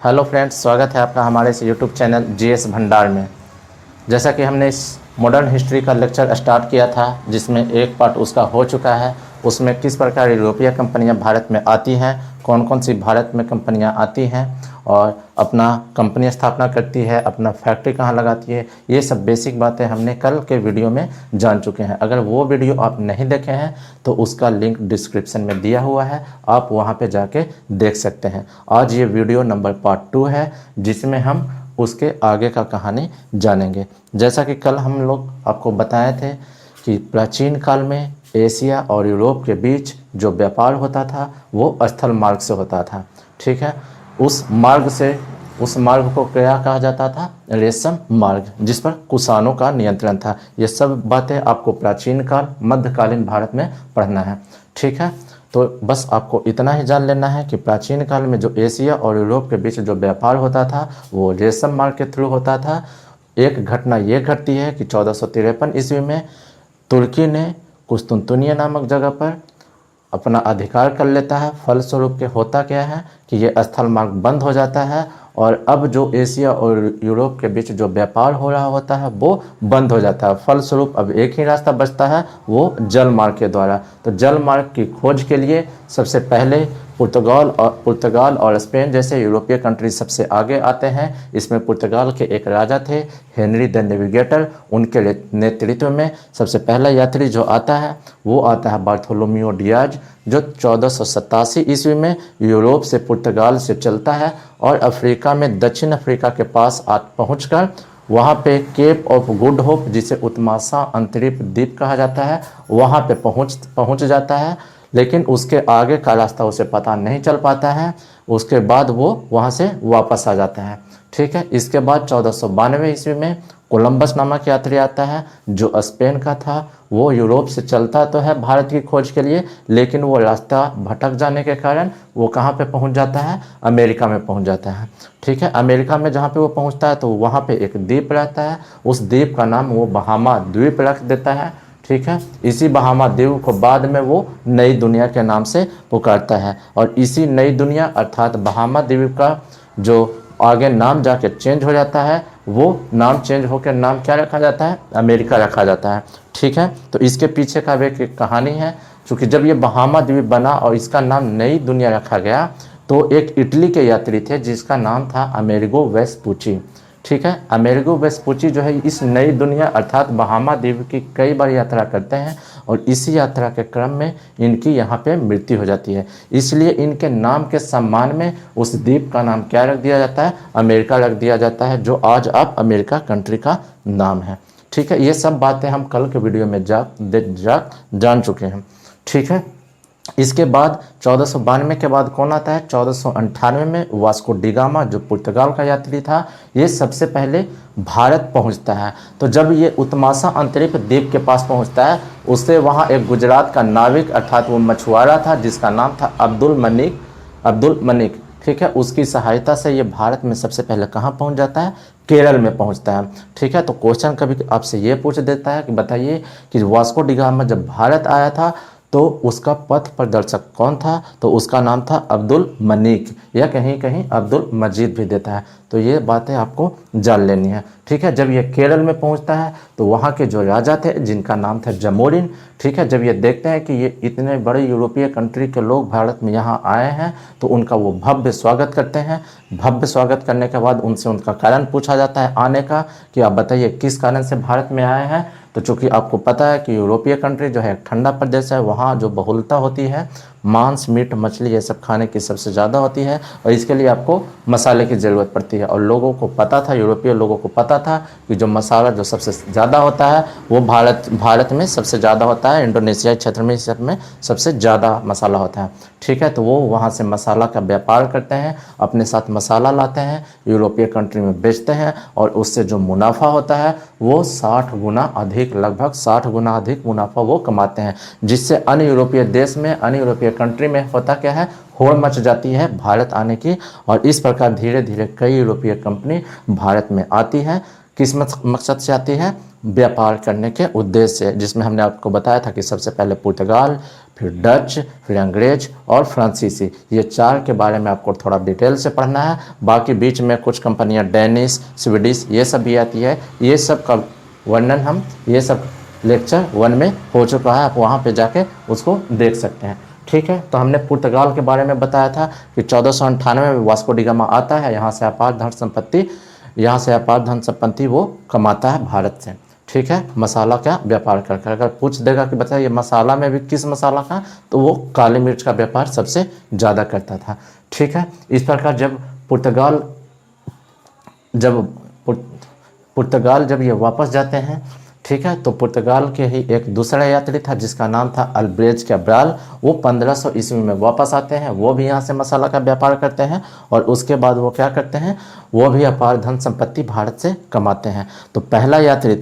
Hello friends, स्वागत है आपका हमारे इस यूट्यूब चैनल जीएस भंडार में। जैसा कि हमने इस मॉडर्न हिस्ट्री का लेक्चर स्टार्ट किया था, जिसमें एक पार्ट उसका हो चुका है। उसमें किस प्रकार यूरोपीय कंपनियां भारत में आती हैं, कौन कौन सी भारत में कंपनियां आती हैं और अपना कंपनी स्थापना करती है, अपना फैक्ट्री कहाँ लगाती है, ये सब बेसिक बातें हमने कल के वीडियो में जान चुके हैं। अगर वो वीडियो आप नहीं देखे हैं तो उसका लिंक डिस्क्रिप्शन में दिया हुआ है, आप वहाँ पे जाके देख सकते हैं। आज ये वीडियो नंबर पार्ट 2 है, जिसमें हम उसके आगे का कहानी जानेंगे। जैसा कि कल हम लोग आपको बताए थे कि प्राचीन काल में एशिया और यूरोप के बीच जो व्यापार होता था वो स्थल मार्ग से होता था। ठीक है, उस मार्ग को क्या कहा जाता था? रेशम मार्ग, जिस पर कुषाणों का नियंत्रण था। ये सब बातें आपको प्राचीन काल मध्यकालीन भारत में पढ़ना है। ठीक है, तो बस आपको इतना ही जान लेना है कि प्राचीन काल में जो एशिया और यूरोप के बीच जो व्यापार होता था वो रेशम मार्ग के थ्रू होता था। एक घटना ये घटती है कि 1453 ईस्वी में तुर्की ने कुस्तुनतुनिया नामक जगह पर अपना अधिकार कर लेता है। फलस्वरूप के होता क्या है कि ये स्थल मार्ग बंद हो जाता है और अब जो एशिया और यूरोप के बीच जो व्यापार हो रहा होता है वो बंद हो जाता है। फलस्वरूप अब एक ही रास्ता बचता है, वो जल मार्ग के द्वारा। तो जल मार्ग की खोज के लिए सबसे पहले पुर्तगाल और स्पेन जैसे यूरोपीय कंट्री सबसे आगे आते हैं। इसमें पुर्तगाल के एक राजा थे, हेनरी द नेविगेटर। उनके नेतृत्व में सबसे पहला यात्री जो आता है वो आता है बार्थोलोमियो डियाज, जो 1487 ईस्वी में यूरोप से पुर्तगाल से चलता है और अफ्रीका में दक्षिण अफ्रीका के पास पहुंचकर वहाँ पे केप ऑफ गुड होप, जिसे उत्मासा अंतरिक्ष द्वीप कहा जाता है, वहाँ पे पहुँच जाता है। लेकिन उसके आगे का रास्ता उसे पता नहीं चल पाता है। उसके बाद वो वहाँ से वापस आ जाता है। ठीक है, इसके बाद 1492 ईस्वी में कोलंबस नामक यात्री आता है, जो स्पेन का था। वो यूरोप से चलता तो है भारत की खोज के लिए, लेकिन वो रास्ता भटक जाने के कारण वो कहाँ पे पहुँच जाता है? अमेरिका में पहुँच जाता है। ठीक है, अमेरिका में जहाँ पे वो पहुँचता है तो वहाँ पे एक द्वीप रहता है। उस द्वीप का नाम वो बहामा द्वीप रख देता है। ठीक है, इसी बहामा द्वीप को बाद में वो नई दुनिया के नाम से पुकारता है और इसी नई दुनिया अर्थात बहामा द्वीप का जो आगे नाम जाके चेंज हो जाता है, वो नाम चेंज होकर नाम क्या रखा जाता है? अमेरिका रखा जाता है। ठीक है, तो इसके पीछे का भी एक कहानी है। क्योंकि जब ये बहामा द्वीप बना और इसका नाम नई दुनिया रखा गया तो एक इटली के यात्री थे जिसका नाम था अमेरिगो वेस्पुची। ठीक है, अमेरिगो वेस्पुची जो है इस नई दुनिया अर्थात बहामा द्वीप की कई बार यात्रा करते हैं और इसी यात्रा के क्रम में इनकी यहाँ पे मृत्यु हो जाती है। इसलिए इनके नाम के सम्मान में उस द्वीप का नाम क्या रख दिया जाता है? अमेरिका रख दिया जाता है, जो आज आप अमेरिका कंट्री का नाम है। ठीक है, ये सब बातें हम कल के वीडियो में जान चुके हैं। ठीक है, इसके बाद 1492 के बाद कौन आता है? 1498 में वास्को डी गामा, जो पुर्तगाल का यात्री था, ये सबसे पहले भारत पहुंचता है। तो जब ये उत्मासा अंतरिक्ष द्वीप के पास पहुंचता है, उससे वहां एक गुजरात का नाविक अर्थात वो मछुआरा था जिसका नाम था अब्दुल मनिक। ठीक है, उसकी सहायता से ये भारत में सबसे पहले कहाँ पहुंच जाता है? केरल में पहुंचता है। ठीक है, तो क्वेश्चन कभी आपसे ये पूछ देता है कि बताइए कि वास्को डी गामा जब भारत आया था तो उसका पथ प्रदर्शक कौन था? तो उसका नाम था अब्दुल मनिक, या कहीं कहीं अब्दुल मजीद भी देता है। तो ये बातें आपको जान लेनी है। ठीक है, जब ये केरल में पहुंचता है तो वहाँ के जो राजा थे जिनका नाम था जमोरिन, ठीक है, जब ये देखते हैं कि ये इतने बड़े यूरोपीय कंट्री के लोग भारत में यहाँ आए हैं तो उनका वो भव्य स्वागत करते हैं। भव्य स्वागत करने के बाद उनसे उनका कारण पूछा जाता है आने का, कि आप बताइए किस कारण से भारत में आए हैं। तो चूँकि आपको पता है कि यूरोपीय कंट्री जो है ठंडा प्रदेश है, वहाँ जो बहुलता होती है मांस, मीट, मछली ये सब खाने की सबसे ज़्यादा होती है और इसके लिए आपको मसाले की ज़रूरत पड़ती है। और लोगों को पता था, यूरोपीय लोगों को पता था कि जो मसाला जो सबसे ज़्यादा होता है वो भारत में सबसे ज़्यादा होता है। इंडोनेशिया क्षेत्र में सबसे ज़्यादा मसाला होता है। ठीक है, तो वो वहाँ से मसाला का व्यापार करते हैं, अपने साथ मसाला लाते हैं, यूरोपीय कंट्री में बेचते हैं और उससे जो मुनाफा होता है वो 60 गुना अधिक, लगभग 60 गुना अधिक मुनाफा वो कमाते हैं, जिससे अन्य यूरोपीय देश में, अन्य यूरोपीय कंट्री में होता क्या है? होड़ मच जाती है भारत आने की। और इस प्रकार धीरे धीरे कई यूरोपीय कंपनी भारत में आती है। किस मकसद से आती है? व्यापार करने के उद्देश्य से, जिसमें हमने आपको बताया था कि सबसे पहले पुर्तगाल, फिर डच, फिर अंग्रेज और फ्रांसीसी, ये 4 के बारे में आपको थोड़ा डिटेल से पढ़ना है। बाकी बीच में कुछ कंपनियां डेनिश, स्वीडिश, ये सब भी आती है। ये सब का वर्णन हम ये सब लेक्चर 1 में हो चुका है, आप वहाँ पे जाके उसको देख सकते हैं। ठीक है, तो हमने पुर्तगाल के बारे में बताया था कि 1498 में वास्को डी गामा आता है, यहाँ से अपार धन संपत्ति वो कमाता है भारत से। ठीक है, मसाला का व्यापार कर कर। अगर पूछ देगा कि बताइए मसाला में भी किस मसाला का, तो वो काली मिर्च का व्यापार सबसे ज़्यादा करता था। ठीक है, इस प्रकार जब पुर्तगाल जब ये वापस जाते हैं, ठीक है, तो पुर्तगाल के ही एक दूसरा यात्री था जिसका नाम था अल्ब्रेज कैब्राल, वो 1500 ईस्वी में वापस आते हैं। वो भी यहाँ से मसाला का व्यापार करते हैं और उसके बाद वो क्या करते हैं, वो भी अपार धन संपत्ति भारत से कमाते हैं। तो पहला यात्री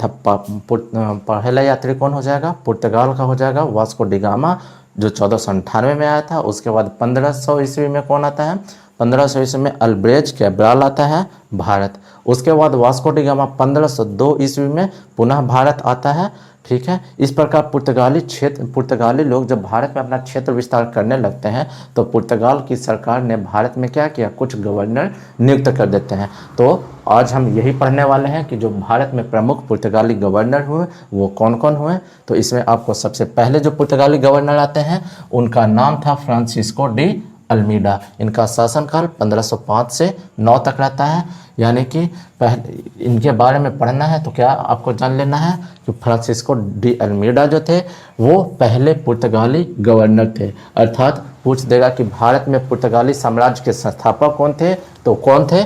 कौन हो जाएगा, पुर्तगाल का हो जाएगा वास्को डी गामा, जो 1498 में आया था। उसके बाद 1500 ईस्वी में कौन आता है, 1500 ईस्वी में अल्ब्रेज कैब्राल आता है भारत। उसके बाद वास्को डी गामा 1502 ईस्वी में पुनः भारत आता है। ठीक है, इस प्रकार पुर्तगाली लोग जब भारत में अपना क्षेत्र विस्तार करने लगते हैं तो पुर्तगाल की सरकार ने भारत में क्या किया, कुछ गवर्नर नियुक्त कर देते हैं। तो आज हम यही पढ़ने वाले हैं कि जो भारत में प्रमुख पुर्तगाली गवर्नर हुए वो कौन कौन हुए। तो इसमें आपको सबसे पहले जो पुर्तगाली गवर्नर आते हैं उनका नाम था फ्रांसिस्को डी अल्मीडा। इनका शासनकाल 1505 से 9 तक रहता है। यानी कि पहले इनके बारे में पढ़ना है तो क्या आपको जान लेना है कि फ्रांसिस्को डी अल्मीडा जो थे वो पहले पुर्तगाली गवर्नर थे। अर्थात पूछ देगा कि भारत में पुर्तगाली साम्राज्य के संस्थापक कौन थे, तो कौन थे,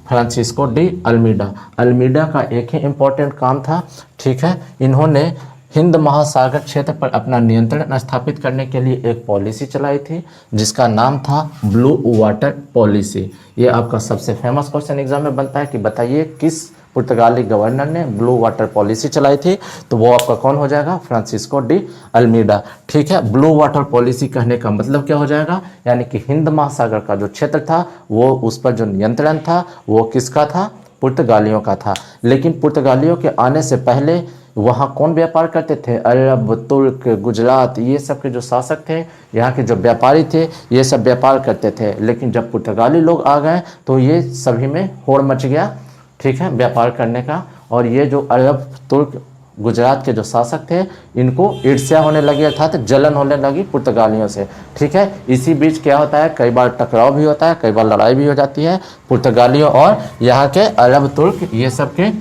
फ्रांसिस्को डी अल्मीडा। अल्मीडा का एक ही इम्पोर्टेंट काम था, ठीक है, इन्होंने हिंद महासागर क्षेत्र पर अपना नियंत्रण स्थापित करने के लिए एक पॉलिसी चलाई थी जिसका नाम था ब्लू वाटर पॉलिसी। ये आपका सबसे फेमस क्वेश्चन एग्जाम में बनता है कि बताइए किस पुर्तगाली गवर्नर ने ब्लू वाटर पॉलिसी चलाई थी, तो वो आपका कौन हो जाएगा, फ्रांसिस्को डी अल्मीडा। ठीक है, ब्लू वाटर पॉलिसी कहने का मतलब क्या हो जाएगा, यानी कि हिंद महासागर का जो क्षेत्र था वो उस पर जो नियंत्रण था वो किसका था, पुर्तगालियों का था। लेकिन पुर्तगालियों के आने से पहले वहाँ कौन व्यापार करते थे, अरब, तुर्क, गुजरात, ये सब के जो शासक थे, यहाँ के जो व्यापारी थे, ये सब व्यापार करते थे। लेकिन जब पुर्तगाली लोग आ गए तो ये सभी में होड़ मच गया, ठीक है, व्यापार करने का। और ये जो अरब, तुर्क, गुजरात के जो शासक थे इनको ईर्ष्या होने लगी, अर्थात जलन होने लगी पुर्तगालियों से। ठीक है, इसी बीच क्या होता है, कई बार टकराव भी होता है, कई बार लड़ाई भी हो जाती है पुर्तगालियों और यहाँ के अरब, तुर्क, ये सब के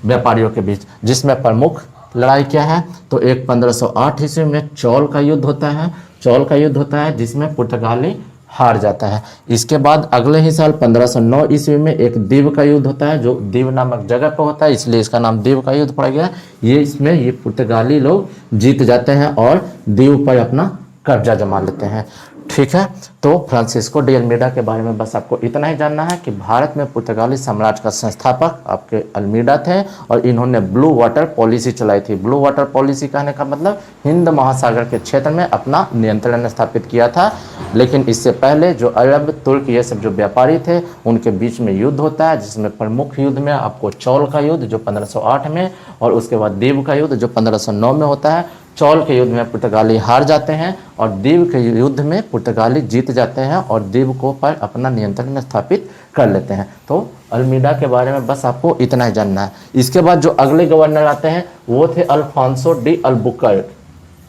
व्यापारियों के बीच। जिसमें प्रमुख लड़ाई क्या है, तो एक 1508 ईस्वी में चौल का युद्ध होता है जिसमें पुर्तगाली हार जाता है। इसके बाद अगले ही साल 1509 ईस्वी में एक दीव का युद्ध होता है जो दीव नामक जगह पर होता है, इसलिए इसका नाम दीव का युद्ध पड़ गया। ये पुर्तगाली लोग जीत जाते हैं और दीव पर अपना कब्जा जमा लेते हैं। ठीक है, तो फ्रांसिस्को डी अल्मीडा के बारे में बस आपको इतना ही जानना है कि भारत में पुर्तगाली साम्राज्य का संस्थापक आपके अल्मीडा थे और इन्होंने ब्लू वाटर पॉलिसी चलाई थी। ब्लू वाटर पॉलिसी कहने का मतलब हिंद महासागर के क्षेत्र में अपना नियंत्रण स्थापित किया था। लेकिन इससे पहले जो अरब, तुर्क, ये सब जो व्यापारी थे उनके बीच में युद्ध होता है, जिसमें प्रमुख युद्ध में आपको चौल का युद्ध जो 1508 में, और उसके बाद दीव का युद्ध जो 1509 में होता है। चौल के युद्ध में पुर्तगाली हार जाते हैं और दीव के युद्ध में पुर्तगाली जीत जाते हैं और दीव को पर अपना नियंत्रण स्थापित कर लेते हैं। तो अल्मीडा के बारे में बस आपको इतना ही जानना है। इसके बाद जो अगले गवर्नर आते हैं वो थे अल्फांसो डी अल्बुकर्क।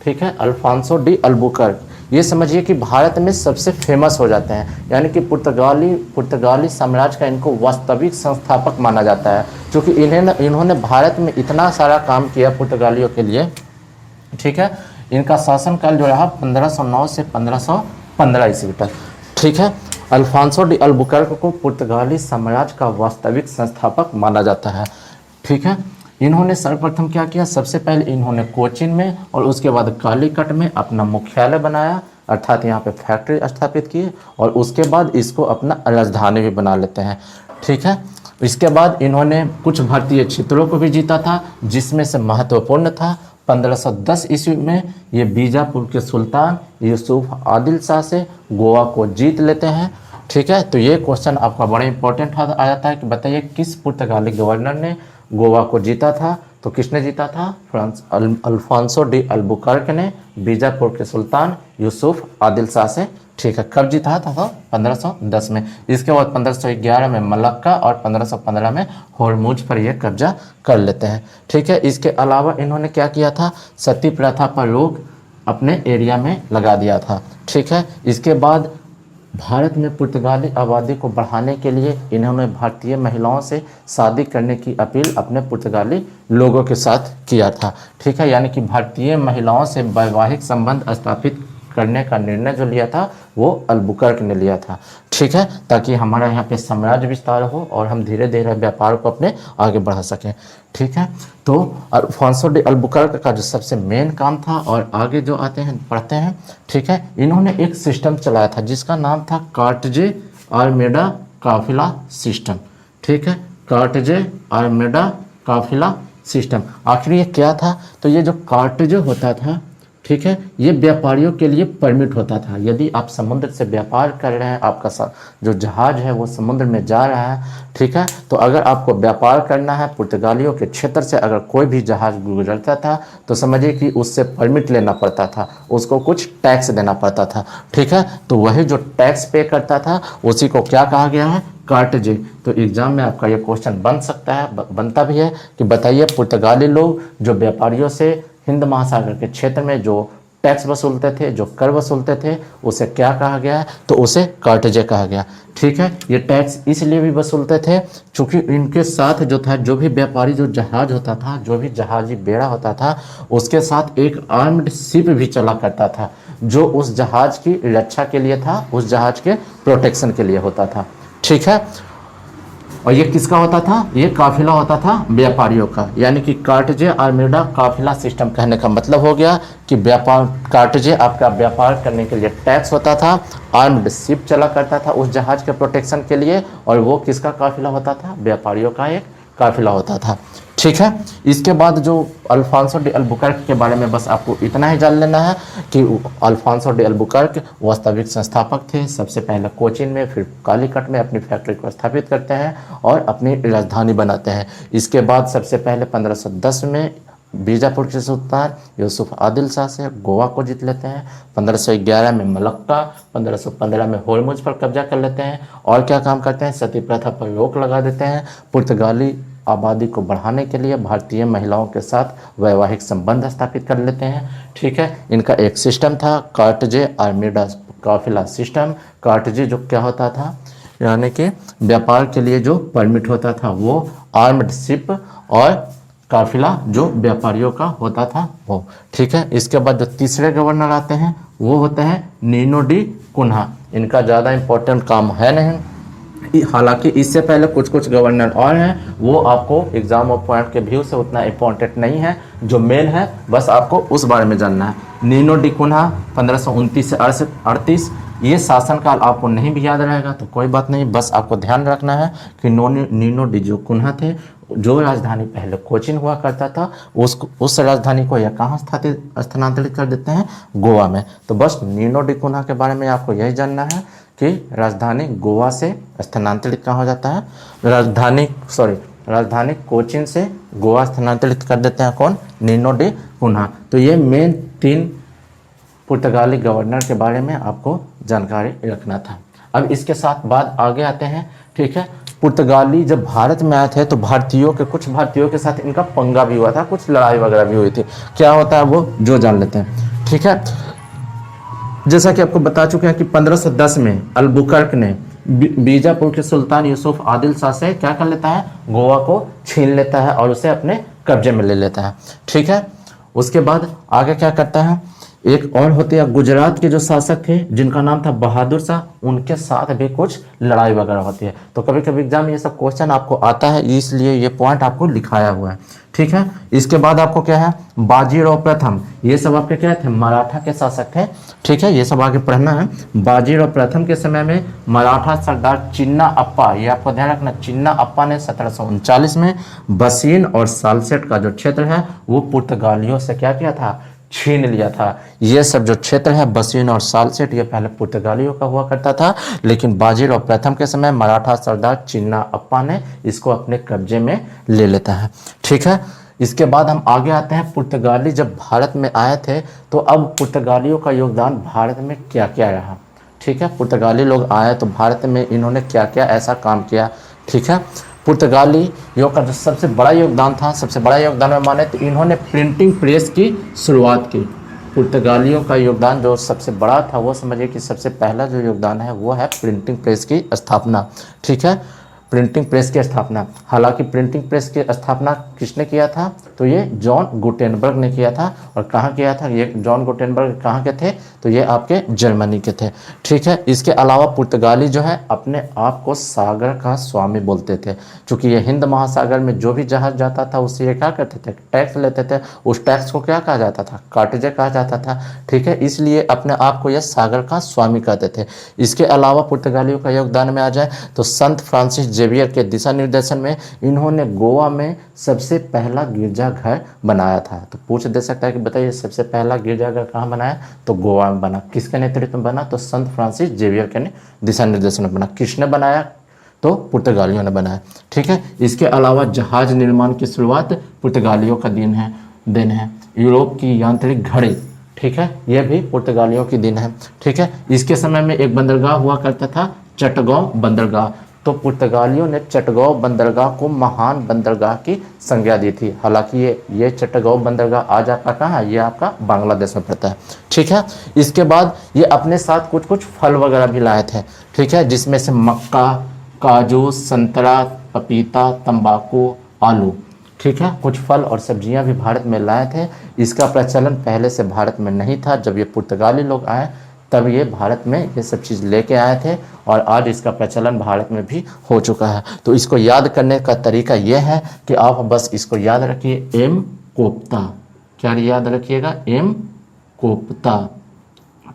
ठीक है, अल्फांसो डी अल्बुकर्क, ये समझिए कि भारत में सबसे फेमस हो जाते हैं, यानी कि पुर्तगाली साम्राज्य का इनको वास्तविक संस्थापक माना जाता है, क्योंकि इन्होंने भारत में इतना सारा काम किया पुर्तगालियों के लिए। ठीक है, इनका शासनकाल जो रहा 1509 से 1515 ईस्वी तक। ठीक है, अल्फांसो डी अल्बुकर्क को पुर्तगाली साम्राज्य का वास्तविक संस्थापक माना जाता है। ठीक है, इन्होंने सर्वप्रथम क्या किया, सबसे पहले इन्होंने कोचीन में और उसके बाद कालीकट में अपना मुख्यालय बनाया, अर्थात यहाँ पे फैक्ट्री स्थापित की, और उसके बाद इसको अपना राजधानी भी बना लेते हैं। ठीक है, इसके बाद इन्होंने कुछ भारतीय क्षेत्रों को भी जीता था, जिसमें से महत्वपूर्ण था 1510 ईस्वी में ये बीजापुर के सुल्तान यूसुफ आदिल शाह से गोवा को जीत लेते हैं। ठीक है, तो ये क्वेश्चन आपका बड़ा इंपॉर्टेंट आ जाता है कि बताइए किस पुर्तगाली गवर्नर ने गोवा को जीता था, तो किसने जीता था? अल्फांसो डी अल्बुकर्क ने बीजापुर के सुल्तान यूसुफ आदिल शाह से। ठीक है, कब जीता था? तो 1510 में। इसके बाद 1511 में मलक्का और 1515 में होर्मुज पर यह कब्जा कर लेते हैं। ठीक है, इसके अलावा इन्होंने क्या किया था? सती प्रथा पर रोक अपने एरिया में लगा दिया था। ठीक है, इसके बाद भारत में पुर्तगाली आबादी को बढ़ाने के लिए इन्होंने भारतीय महिलाओं से शादी करने की अपील अपने पुर्तगाली लोगों के साथ किया था। ठीक है, यानी कि भारतीय महिलाओं से वैवाहिक संबंध स्थापित करने का निर्णय जो लिया था वो अल्बुकर्क ने लिया था। ठीक है, ताकि हमारा यहाँ पे साम्राज्य विस्तार हो और हम धीरे धीरे व्यापार को अपने आगे बढ़ा सकें। ठीक है, तो अल्फांसो डी अल्बुकर्क का जो सबसे मेन काम था, और आगे जो आते हैं पढ़ते हैं। ठीक है, इन्होंने एक सिस्टम चलाया था जिसका नाम था कार्टजे आर्मेडा काफिला सिस्टम। ठीक है, कार्टजे आर्मेडा काफिला सिस्टम। आखिर ये क्या था? तो ये जो कार्टजे होता था, ठीक है, ये व्यापारियों के लिए परमिट होता था। यदि आप समुद्र से व्यापार कर रहे हैं, आपका जो जहाज है वो समुद्र में जा रहा है, ठीक है, तो अगर आपको व्यापार करना है पुर्तगालियों के क्षेत्र से, अगर कोई भी जहाज गुजरता था तो समझिए कि उससे परमिट लेना पड़ता था, उसको कुछ टैक्स देना पड़ता था। ठीक है, तो वही जो टैक्स पे करता था उसी को क्या कहा गया है? कार्टजे। तो एग्जाम में आपका ये क्वेश्चन बन सकता है, बनता भी है कि बताइए पुर्तगाली लोग जो व्यापारियों से हिंद महासागर के क्षेत्र में जो टैक्स वसूलते थे, जो कर वसूलते थे, उसे क्या कहा गया है? तो उसे कार्टजे कहा गया। ठीक है, ये टैक्स इसलिए भी वसूलते थे क्योंकि इनके साथ जो था, जो भी व्यापारी जो जहाज होता था, जो भी जहाजी बेड़ा होता था, उसके साथ एक आर्म्ड शिप भी चला करता था जो उस जहाज की रक्षा के लिए था, उस जहाज के प्रोटेक्शन के लिए होता था। ठीक है, और ये किसका होता था? ये काफिला होता था व्यापारियों का। यानी कि कार्टजे आर्मेडा काफिला सिस्टम कहने का मतलब हो गया कि व्यापार, कार्टजे आपका व्यापार करने के लिए टैक्स होता था, आर्म्ड शिप चला करता था उस जहाज के प्रोटेक्शन के लिए, और वो किसका काफिला होता था? व्यापारियों का एक काफिला होता था। ठीक है, इसके बाद जो अल्फांसो डी अल्बुकर्क के बारे में बस आपको इतना ही जान लेना है कि अल्फांसो डी अल्बुकर्क वास्तविक संस्थापक थे। सबसे पहले कोचीन में, फिर कालीकट में अपनी फैक्ट्री को स्थापित करते हैं और अपनी राजधानी बनाते हैं। इसके बाद सबसे पहले 1510 में बीजापुर के सुल्तान यूसुफ आदिल शाह से गोवा को जीत लेते हैं। 1511 में मलक्का, 1515 में होर्मुज पर कब्जा कर लेते हैं। और क्या काम करते हैं? सती प्रथा पर रोक लगा देते हैं। पुर्तगाली आबादी को बढ़ाने के लिए भारतीय महिलाओं के साथ वैवाहिक संबंध स्थापित कर लेते हैं। ठीक है, इनका एक सिस्टम था कार्टजे आर्मेडा काफिला सिस्टम। कार्टजे जो क्या होता था? यानी कि व्यापार के लिए जो परमिट होता था वो, आर्म्ड शिप, और काफिला जो व्यापारियों का होता था वो। ठीक है, इसके बाद जो तीसरे गवर्नर आते हैं वो होते हैं नीनो डी कुन्हा। इनका ज़्यादा इम्पोर्टेंट काम है नहीं, हालांकि इससे पहले कुछ कुछ गवर्नर और हैं, वो आपको एग्जाम ऑफ पॉइंट के व्यू से उतना इम्पोर्टेंट नहीं है। जो मेन है बस आपको उस बारे में जानना है। नीनो डी कुन्हा 1529 से 38। ये शासनकाल आपको नहीं भी याद रहेगा तो कोई बात नहीं, बस आपको ध्यान रखना है कि नीनो डी जो कुन्हा थे, जो राजधानी पहले कोचीन हुआ करता था, उस राजधानी को यह कहाँ स्थानांतरित कर देते हैं? गोवा में। तो बस नीनो डी कुन्हा के बारे में आपको यही जानना है कि राजधानी गोवा से स्थानांतरित कहाँ हो जाता है? राजधानी कोचीन से गोवा स्थानांतरित कर देते हैं कौन? Nino de Cunha. तो ये मेन 3 पुर्तगाली गवर्नर के बारे में आपको जानकारी रखना था। अब इसके साथ बाद आगे आते हैं। ठीक है, पुर्तगाली जब भारत में आए थे तो कुछ भारतीयों के साथ इनका पंगा भी हुआ था, कुछ लड़ाई वगैरह भी हुई थी। क्या होता है वो जो जान लेते हैं। ठीक है, जैसा कि आपको बता चुके हैं कि 1510 में अल्बुकर्क ने बीजापुर के सुल्तान यूसुफ आदिल शाह से क्या कर लेता है? गोवा को छीन लेता है और उसे अपने कब्जे में ले लेता है। ठीक है, उसके बाद आगे क्या करता है? एक और होते हैं गुजरात के जो शासक थे जिनका नाम था बहादुर शाह, उनके साथ भी कुछ लड़ाई वगैरह होती है। तो कभी कभी एग्जाम में ये सब क्वेश्चन आपको आता है, इसलिए ये पॉइंट आपको लिखाया हुआ है। ठीक है, इसके बाद आपको क्या है? बाजीराव प्रथम, ये सब आपके क्या थे? मराठा के शासक थे। ठीक है, ये सब आगे पढ़ना है। बाजीराव प्रथम के समय में मराठा सरदार चिन्ना अप्पा, ये आपको ध्यान रखना, चिन्ना अप्पा ने 1739 में बसीन और सालसेट का जो क्षेत्र है वो पुर्तगालियों से क्या किया था? छीन लिया था। ये सब जो क्षेत्र है बसीन और सालसेट, ये पहले पुर्तगालियों का हुआ करता था, लेकिन बाजीराव प्रथम के समय मराठा सरदार चिन्ना अप्पा ने इसको अपने कब्जे में ले लेता है। ठीक है, इसके बाद हम आगे आते हैं, पुर्तगाली जब भारत में आए थे तो अब पुर्तगालियों का योगदान भारत में क्या क्या रहा। ठीक है, पुर्तगाली लोग आए तो भारत में इन्होंने क्या क्या ऐसा काम किया। ठीक है, पुर्तगालियों का जो सबसे बड़ा योगदान था, सबसे बड़ा योगदान में माने तो इन्होंने प्रिंटिंग प्रेस की शुरुआत की। पुर्तगालियों का योगदान जो सबसे बड़ा था वो समझिए कि सबसे पहला जो योगदान है वो है प्रिंटिंग प्रेस की स्थापना। ठीक है, प्रिंटिंग प्रेस की स्थापना। हालांकि प्रिंटिंग प्रेस की स्थापना किसने किया था, तो ये जॉन गुटेनबर्ग ने किया था। और कहाँ किया था, ये जॉन गुटेनबर्ग कहाँ के थे, तो ये आपके जर्मनी के थे। ठीक है, इसके अलावा पुर्तगाली जो है अपने आप को सागर का स्वामी बोलते थे, क्योंकि ये हिंद महासागर में जो भी जहाज जाता था उससे ये क्या करते थे, टैक्स लेते थे। उस टैक्स को क्या कहा जाता था, कार्टेजे कहा जाता था। ठीक है, इसलिए अपने आप को यह सागर का स्वामी कहते थे। इसके अलावा पुर्तगालियों का योगदान में आ जाए तो संत फ्रांसिस जेवियर के दिशा निर्देशन में इन्होंने गोवा में सबसे पहला गिरजाघर बनाया था। तो पूछ दे सकता है कि बताइए सबसे पहला गिरजाघर कहाँ बनाया, तो गोवा में बना। किसके नेतृत्व में बना, तो संत फ्रांसिस जेवियर के दिशा निर्देशन में बना। किसने बनाया, तो पुर्तगालियों ने बनाया। ठीक है, इसके अलावा जहाज निर्माण की शुरुआत पुर्तगालियों का दिन है। यूरोप की यांत्रिक घड़ी, ठीक है, यह भी पुर्तगालियों की दिन है। ठीक है, इसके समय में एक बंदरगाह हुआ करता था, चटगांव बंदरगाह। तो पुर्तगालियों ने चटगांव बंदरगाह को महान बंदरगाह की संज्ञा दी थी। हालांकि ये चटगांव बंदरगाह आज आपका कहाँ है, ये आपका बांग्लादेश में पड़ता है। ठीक है, इसके बाद ये अपने साथ कुछ कुछ फल वगैरह भी लाए थे। ठीक है, जिसमें से मक्का, काजू, संतरा, पपीता, तंबाकू, आलू। ठीक है, कुछ फल और सब्जियां भी भारत में लाए थे। इसका प्रचलन पहले से भारत में नहीं था। जब ये पुर्तगाली लोग आए तब ये भारत में ये सब चीज़ लेके आए थे और आज इसका प्रचलन भारत में भी हो चुका है। तो इसको याद करने का तरीका ये है कि आप बस इसको याद रखिए, एम कोफ्ता। क्या याद रखिएगा, एम कोफ्ता।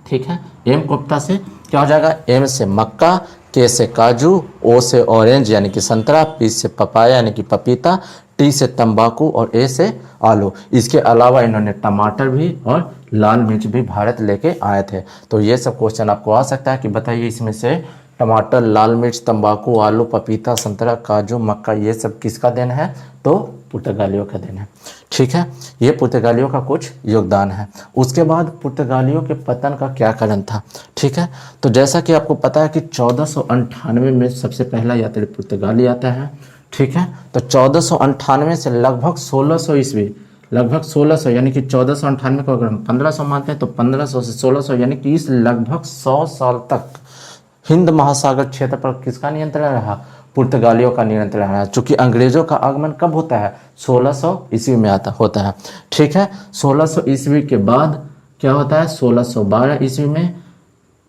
ठीक है, एम कोफ्ता से क्या हो जाएगा, एम से मक्का, के से काजू, ओ से ऑरेंज यानी कि संतरा, पी से पपाया यानी कि पपीता, टी से तंबाकू और ए से आलू। इसके अलावा इन्होंने टमाटर भी और लाल मिर्च भी भारत लेके आए थे। तो ये सब क्वेश्चन आपको आ सकता है कि बताइए इसमें से टमाटर, लाल मिर्च, तंबाकू, आलू, पपीता, संतरा, काजू, मक्का, ये सब किसका देन है, तो पुर्तगालियों का देन है। ठीक है, ये पुर्तगालियों का कुछ योगदान है। उसके बाद पुर्तगालियों के पतन का क्या कारण था। ठीक है, तो जैसा कि आपको पता है कि 1498 में सबसे पहला यात्री पुर्तगाली आता है। ठीक है, तो 1498 से लगभग 1600 ईस्वी, लगभग 1600 यानी कि 1498 को अगर हम 1500 मानते हैं तो 1500 से 1600 यानी कि इस लगभग 100 साल तक हिंद महासागर क्षेत्र पर किसका नियंत्रण रहा, पुर्तगालियों का नियंत्रण रहा। चूंकि अंग्रेजों का आगमन कब होता है, 1600 ईस्वी में होता है। ठीक है, 1600 ईस्वी के बाद क्या होता है, 1612 ईस्वी में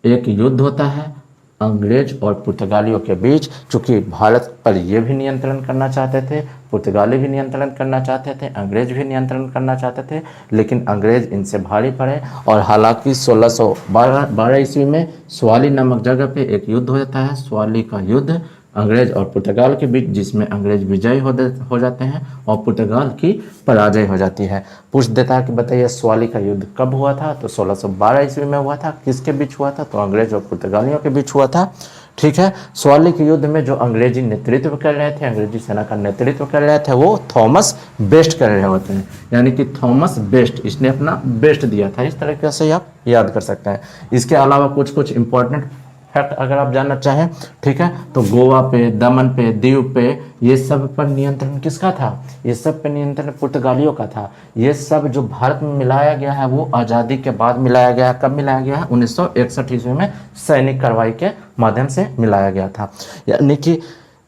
एक युद्ध होता है अंग्रेज और पुर्तगालियों के बीच। चूंकि भारत पर ये भी नियंत्रण करना चाहते थे, पुर्तगाली भी नियंत्रण करना चाहते थे, अंग्रेज भी नियंत्रण करना चाहते थे, लेकिन अंग्रेज इनसे भारी पड़े। और हालांकि 1612 ईस्वी में स्वाली नामक जगह पे एक युद्ध हो जाता है, स्वाली का युद्ध अंग्रेज और पुर्तगाल के बीच, जिसमें अंग्रेज विजयी हो जाते हैं और पुर्तगाल की पराजय हो जाती है। पूछ देता है कि बताइए स्वाली का युद्ध कब हुआ था, तो 1612 ईस्वी में हुआ था। किसके बीच हुआ था, तो अंग्रेज और पुर्तगालियों के बीच हुआ था। ठीक है, स्वाली के युद्ध में जो अंग्रेजी नेतृत्व कर रहे थे, अंग्रेजी सेना का नेतृत्व कर रहे थे, वो थॉमस बेस्ट कर रहे होते हैं, यानी कि थॉमस बेस्ट, इसने अपना बेस्ट दिया था। इस तरीके से आप याद कर सकते हैं। इसके अलावा कुछ कुछ इंपॉर्टेंट फैक्ट अगर आप जानना चाहें, ठीक है, तो गोवा पे, दमन पे, दीव पे, ये सब पर नियंत्रण किसका था, ये सब पे नियंत्रण पुर्तगालियों का था। ये सब जो भारत में मिलाया गया है वो आज़ादी के बाद मिलाया गया है। कब मिलाया गया है, 1961 ईस्वी में सैनिक कार्रवाई के माध्यम से मिलाया गया था। यानी कि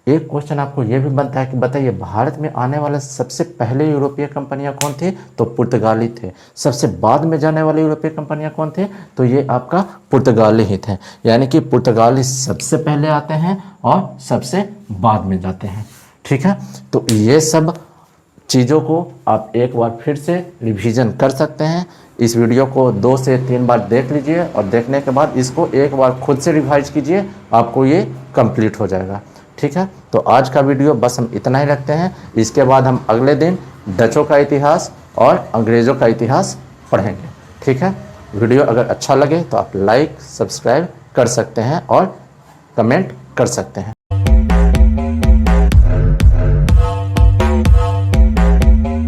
एक क्वेश्चन आपको ये भी बनता है कि बताइए भारत में आने वाले सबसे पहले यूरोपीय कंपनियां कौन थी, तो पुर्तगाली थे। सबसे बाद में जाने वाले यूरोपीय कंपनियां कौन थे, तो ये आपका पुर्तगाली ही थे। यानी कि पुर्तगाली सबसे पहले आते हैं और सबसे बाद में जाते हैं। ठीक है, तो ये सब चीज़ों को आप एक बार फिर से रिवीजन कर सकते हैं। इस वीडियो को 2 से 3 बार देख लीजिए और देखने के बाद इसको एक बार खुद से रिवाइज कीजिए, आपको ये कंप्लीट हो जाएगा। ठीक है, तो आज का वीडियो बस हम इतना ही रखते हैं। इसके बाद हम अगले दिन डचों का इतिहास और अंग्रेज़ों का इतिहास पढ़ेंगे। ठीक है, वीडियो अगर अच्छा लगे तो आप लाइक, सब्सक्राइब कर सकते हैं और कमेंट कर सकते हैं।